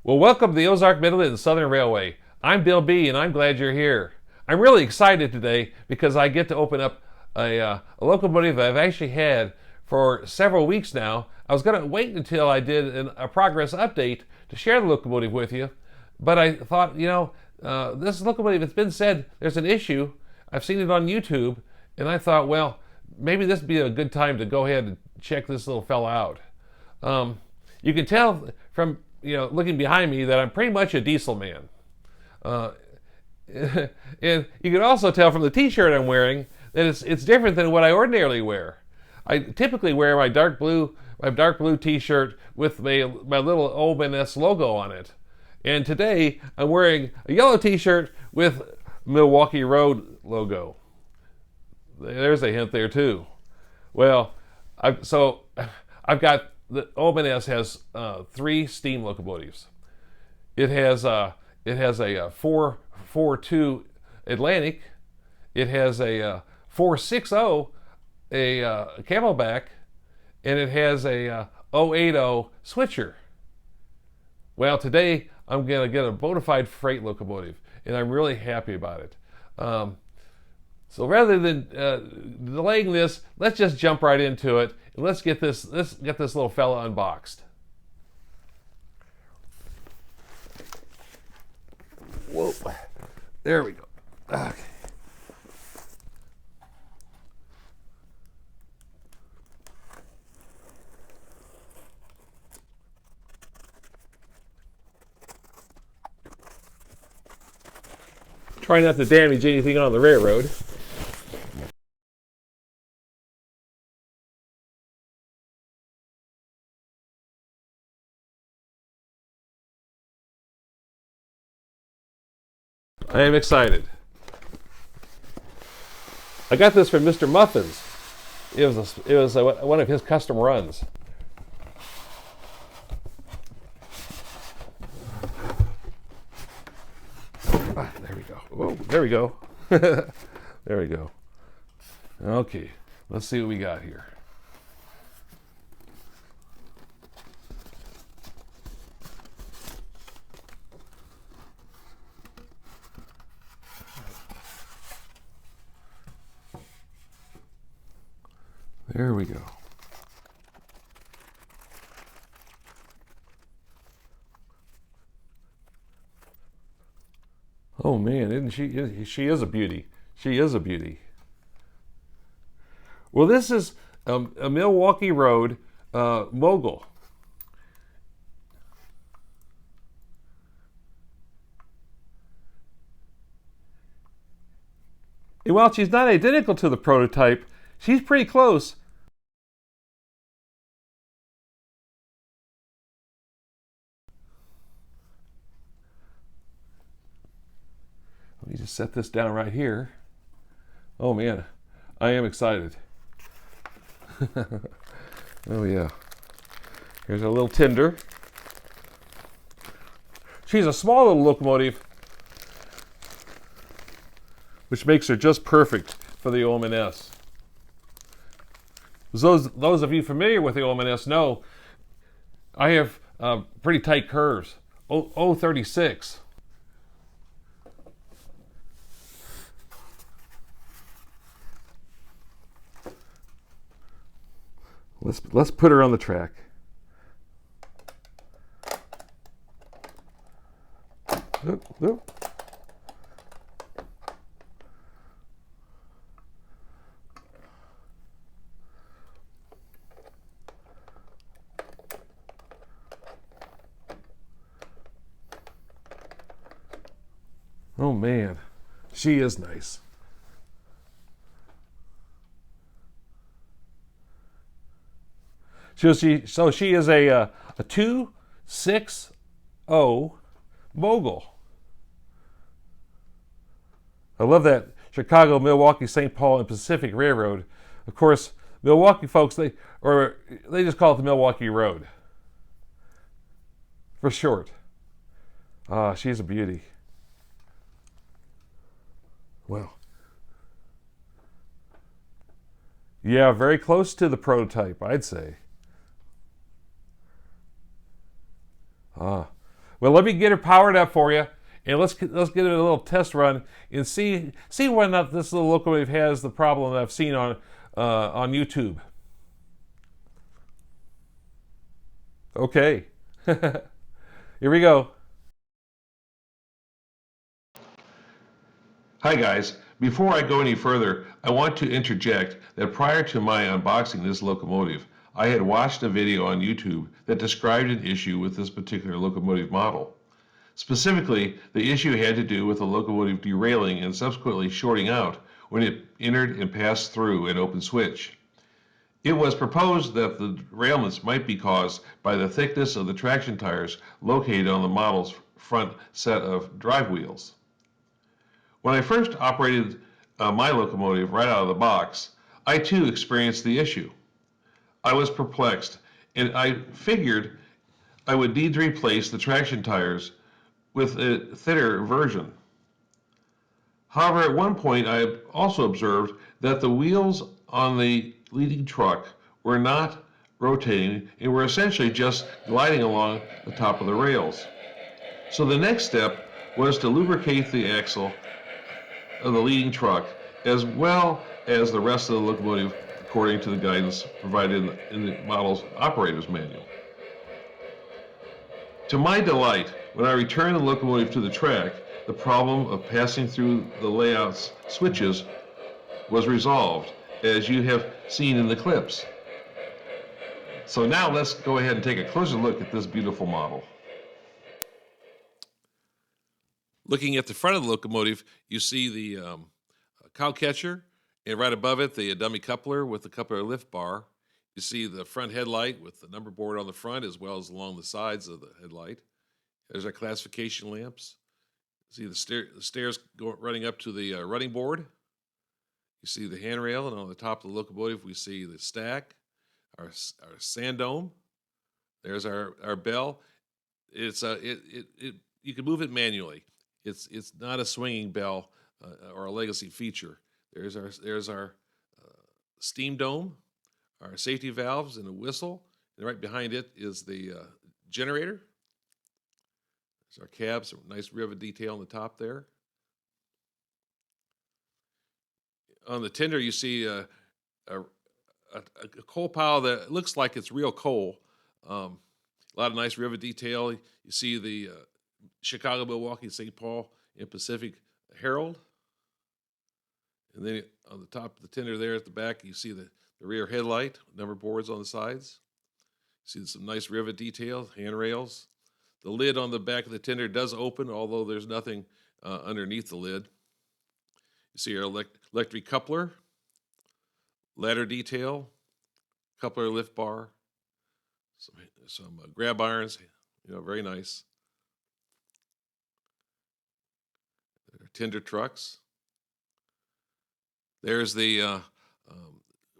Well, welcome to the Ozark, Midland, and Southern Railway. I'm Bill B, and I'm glad you're here. I'm really excited today because I get to open up a locomotive that I've actually had for several weeks now. I was going to wait until I did a progress update to share the locomotive with you, but I thought, this locomotive, it's been said there's an issue. I've seen it on YouTube, and I thought, well, maybe this would be a good time to go ahead and check this little fella out. You can tell from looking behind me that I'm pretty much a diesel man. And you can also tell from the t-shirt I'm wearing that it's different than what I ordinarily wear. I typically wear my dark blue t-shirt with my little OMS logo on it. And today I'm wearing a yellow t-shirt with Milwaukee Road logo. There's a hint there too. Well, I've got the OMS has 3 steam locomotives. It has a 442 Atlantic. It has a 460 a Camelback, and it has a 080 Switcher. Well, today I'm gonna get a bona fide freight locomotive, and I'm really happy about it. So rather than delaying this, let's just jump right into it, and let's get this little fella unboxed. Whoa, there we go. Okay. Try not to damage anything on the railroad. I am excited. I got this from Mr. Muffin's. It was one of his custom runs. There we go. Whoa, there we go. There we go. Okay, let's see what we got here. There we go. Oh man, isn't she? She is a beauty. She is a beauty. Well, this is a Milwaukee Road mogul. And while she's not identical to the prototype, she's pretty close. Let me just set this down right here. Oh man, I am excited. Oh yeah. Here's a little tender. She's a small little locomotive, which makes her just perfect for the OMS. Those of you familiar with the OMS know I have pretty tight curves. 036. Let's put her on the track. Oop, oop. Oh man, she is nice. So she is a 260 mogul. I love that Chicago, Milwaukee, St. Paul, and Pacific Railroad. Of course, Milwaukee folks, they just call it the Milwaukee Road for short. She's a beauty. Well, yeah, very close to the prototype, I'd say. Well, let me get it powered up for you, and let's get it a little test run and see whether or not this little locomotive has the problem that I've seen on YouTube. Okay, here we go. Hi guys, before I go any further, I want to interject that prior to my unboxing this locomotive, I had watched a video on YouTube that described an issue with this particular locomotive model. Specifically, the issue had to do with the locomotive derailing and subsequently shorting out when it entered and passed through an open switch. It was proposed that the derailments might be caused by the thickness of the traction tires located on the model's front set of drive wheels. When I first operated my locomotive right out of the box, I too experienced the issue. I was perplexed, and I figured I would need to replace the traction tires with a thinner version. However, at one point I also observed that the wheels on the leading truck were not rotating and were essentially just gliding along the top of the rails. So the next step was to lubricate the axle of the leading truck as well as the rest of the locomotive according to the guidance provided in the model's operator's manual. To my delight, when I returned the locomotive to the track, the problem of passing through the layout's switches was resolved, as you have seen in the clips. So now let's go ahead and take a closer look at this beautiful model. Looking at the front of the locomotive, you see the cow catcher, and right above it, the dummy coupler with the coupler lift bar. You see the front headlight with the number board on the front as well as along the sides of the headlight. There's our classification lamps. See the stairs running up to the running board. You see the handrail, and on the top of the locomotive, we see the stack, our sand dome. There's our bell. It's you can move it manually. It's not a swinging bell or a legacy feature. There's our steam dome, our safety valves, and a whistle. And right behind it is the generator. There's our cabs, some nice rivet detail on the top there. On the tender, you see a coal pile that looks like it's real coal. A lot of nice rivet detail. You see the Chicago, Milwaukee, St. Paul, and Pacific Herald. And then on the top of the tender there at the back, you see the rear headlight, number boards on the sides. You see some nice rivet detail, handrails. The lid on the back of the tender does open, although there's nothing underneath the lid. You see our electric coupler, ladder detail, coupler lift bar, some grab irons, very nice. Tender trucks. There's the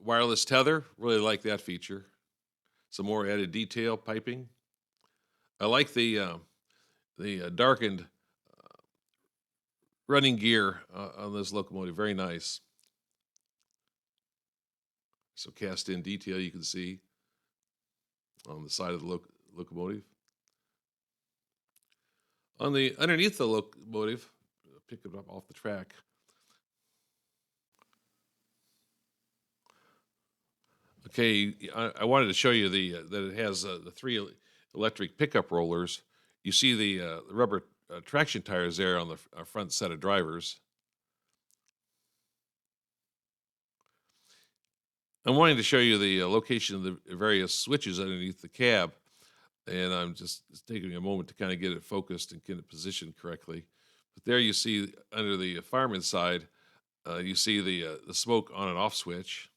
wireless tether. Really like that feature. Some more added detail, piping. I like the darkened running gear on this locomotive. Very nice. So cast in detail you can see on the side of the locomotive. Underneath the locomotive, pick it up off the track. Okay, I wanted to show you that it has the 3 electric pickup rollers. You see the rubber traction tires there on the front set of drivers. I'm wanting to show you the location of the various switches underneath the cab, and I'm just taking a moment to kind of get it focused and get it positioned correctly. But there you see under the fireman's side, you see the smoke on and off switch.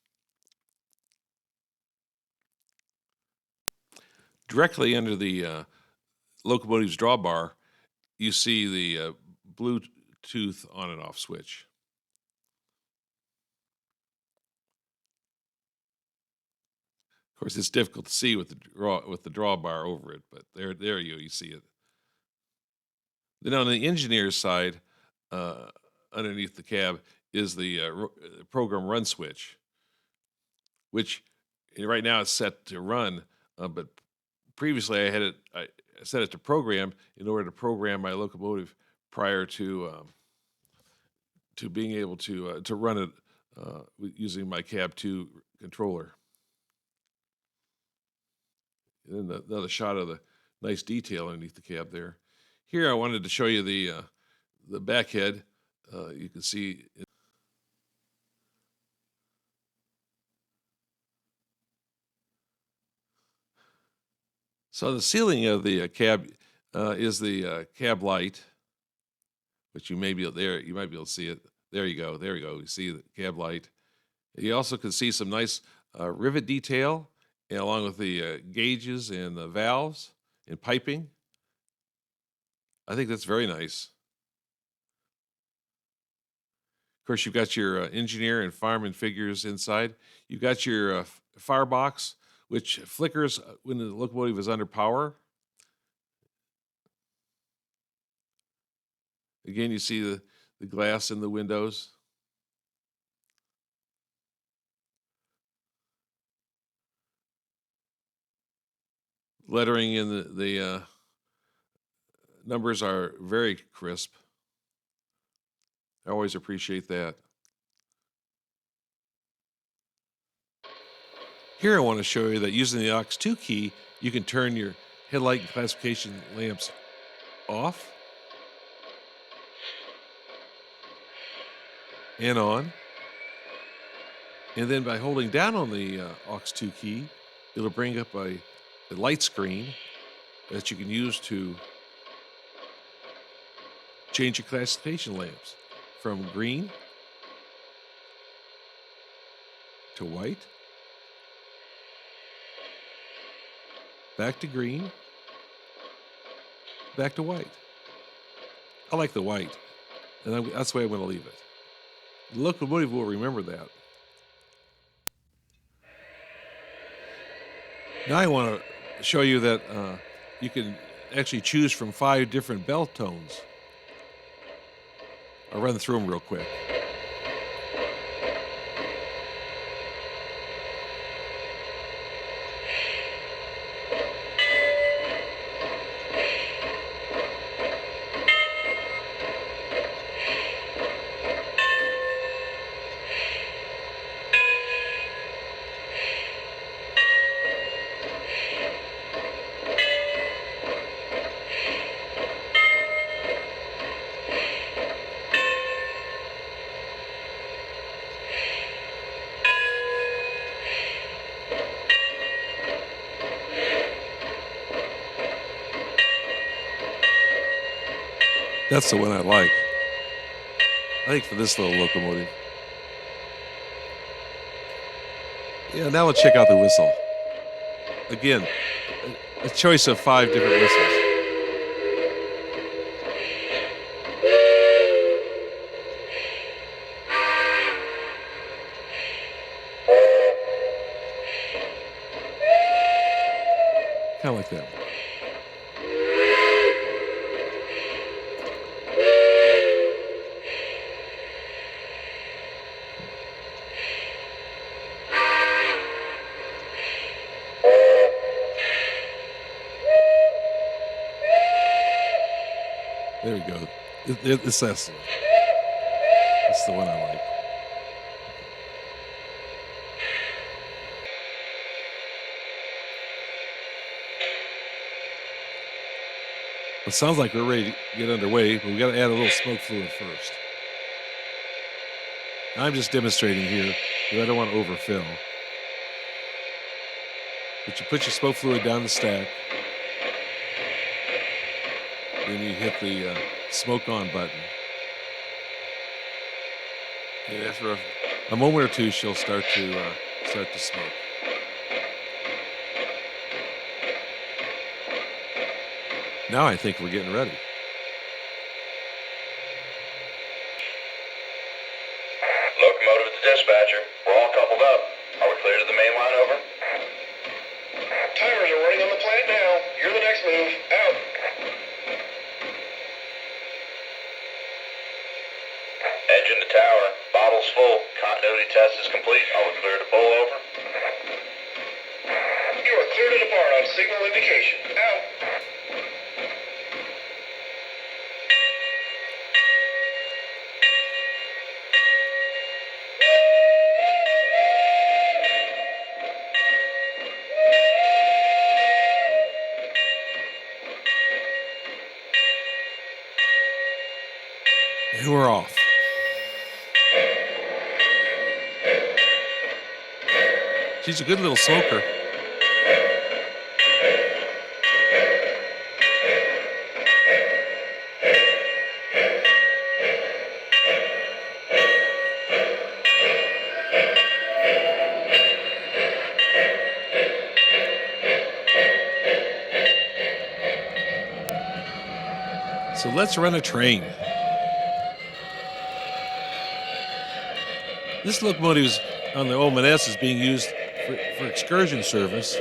Directly under the locomotive's drawbar, you see the Bluetooth on and off switch. Of course, it's difficult to see with the drawbar over it, but there you see it. Then on the engineer's side, underneath the cab, is the program run switch, which right now is set to run, but previously I set it to program in order to program my locomotive prior to being able to run it using my cab 2 controller. And then another shot of the nice detail underneath the cab there. Here I wanted to show you the back head. You can see so the ceiling of the cab is the cab light, which you may be there. You might be able to see it. There you go. There you go. You see the cab light. You also can see some nice rivet detail, and along with the gauges and the valves and piping. I think that's very nice. Of course, you've got your engineer and fireman figures inside. You've got your firebox, which flickers when the locomotive is under power. Again, you see the glass in the windows. Lettering in the numbers are very crisp. I always appreciate that. Here I want to show you that using the Aux key, you can turn your headlight and classification lamps off and on. And then by holding down on the Aux key, it'll bring up a light screen that you can use to change your classification lamps from green to white, back to green, back to white. I like the white, and that's the way I'm going to leave it. The locomotive will remember that. Now I want to show you that you can actually choose from 5 different bell tones. I'll run through them real quick. That's the one I like. I think for this little locomotive. Yeah, now let's check out the whistle. Again, a choice of 5 different whistles. Kind of like that one. There we go. It's this one. That's the one I like. It sounds like we're ready to get underway, but we got to add a little smoke fluid first. I'm just demonstrating here because I don't want to overfill. But you put your smoke fluid down the stack. Then you hit the smoke on button. And after a moment or two, she'll start to smoke. Now I think we're getting ready. Locomotive to dispatcher. We're all coupled up. Are we clear to the main line, over? Timers are running on the plant now. You're the next move. Out. Engine to tower. Bottle's full. Continuity test is complete. Are we clear to pull, over? You are clear to depart. horn on signal indication. Out. And we're off. She's a good little smoker. So let's run a train. This locomotive on the old Maness is being used for excursion service.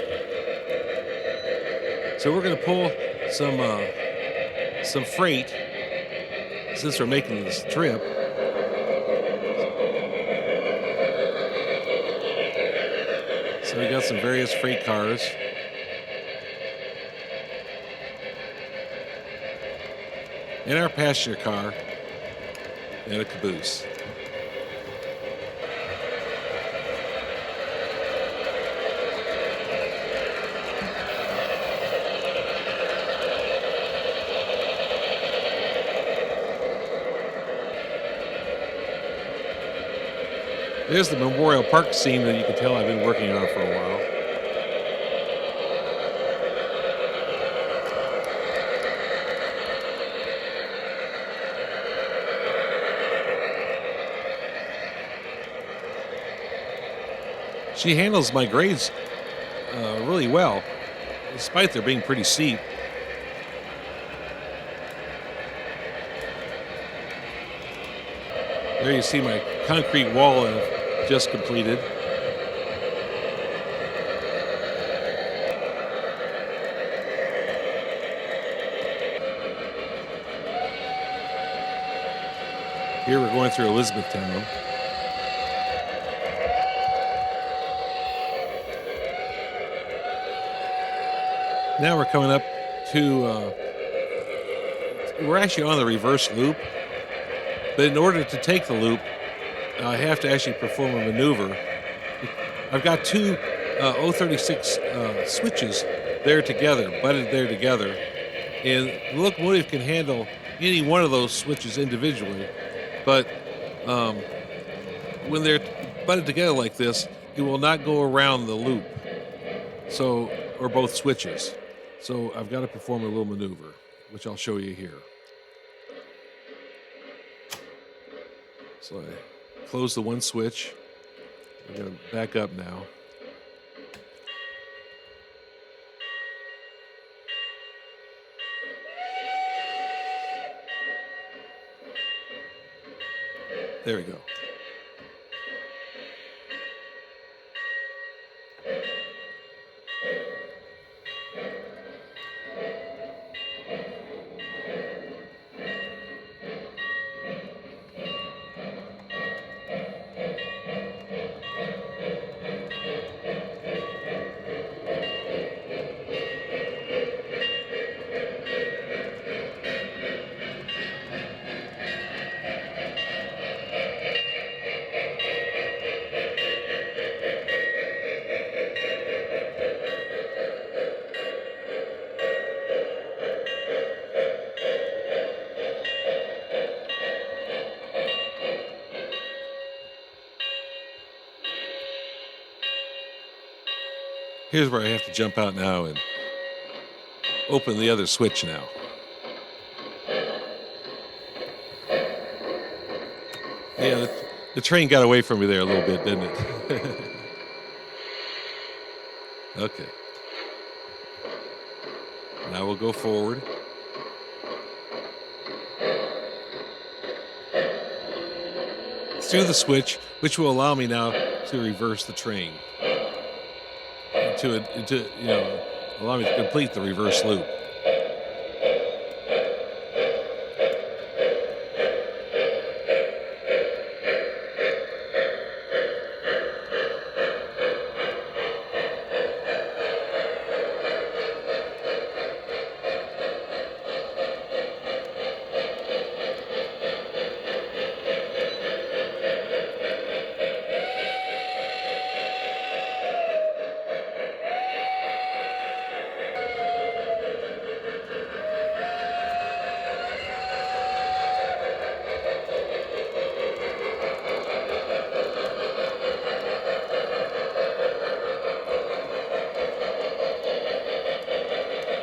So we're going to pull some freight since we're making this trip. So we got some various freight cars. And our passenger car and a caboose. There's the Memorial Park scene that you can tell I've been working on for a while. She handles my grades really well, despite their being pretty steep. There you see my concrete wall that I've just completed. Here we're going through Elizabethtown. Now we're coming up to, we're actually on the reverse loop, but in order to take the loop, I have to actually perform a maneuver. I've got two 036 switches there together, butted there together, and the locomotive can handle any one of those switches individually, but when they're butted together like this, it will not go around the loop, so, or both switches. So I've got to perform a little maneuver, which I'll show you here. So I close the one switch. I'm going to back up now. There we go. Here's where I have to jump out now and open the other switch now. Yeah, the train got away from me there a little bit, didn't it? Okay. Now we'll go forward. Through the switch, which will allow me now to reverse the train. To you know, allow me to complete the reverse loop.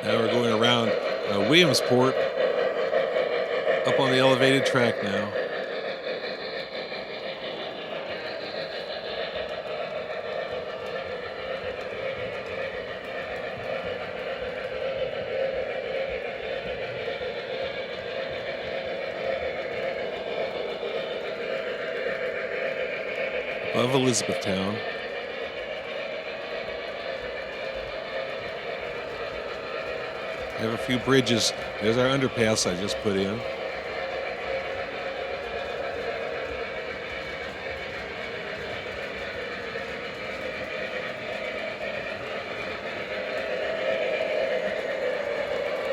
Now we're going around Williamsport, up on the elevated track now. Above Elizabethtown. I have a few bridges. There's our underpass I just put in.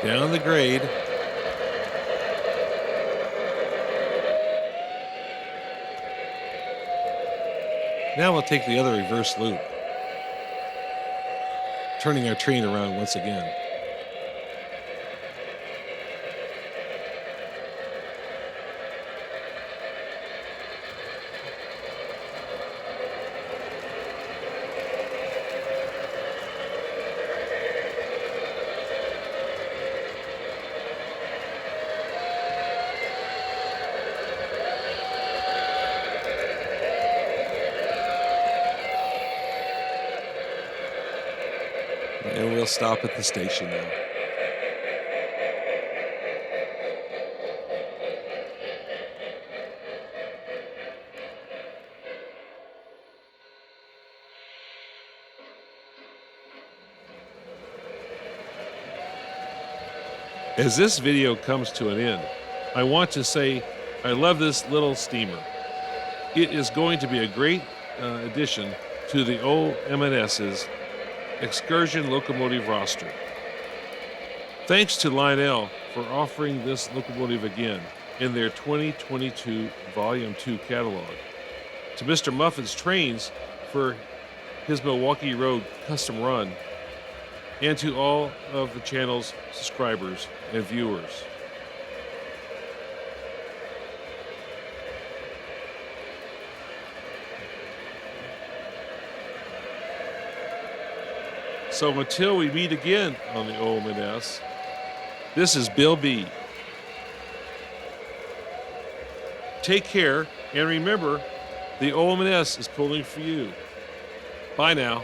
Down the grade. Now we'll take the other reverse loop, turning our train around once again. And we'll stop at the station now. As this video comes to an end, I want to say I love this little steamer. It is going to be a great addition to the old M&S's Excursion locomotive roster. Thanks to Lionel for offering this locomotive again in their 2022 Volume 2 catalog. To Mr. Muffin's Trains for his Milwaukee Road custom run. And to all of the channel's subscribers and viewers. So until we meet again on the OM&S, this is Bill B. Take care, and remember, the OM&S is pulling for you. Bye now.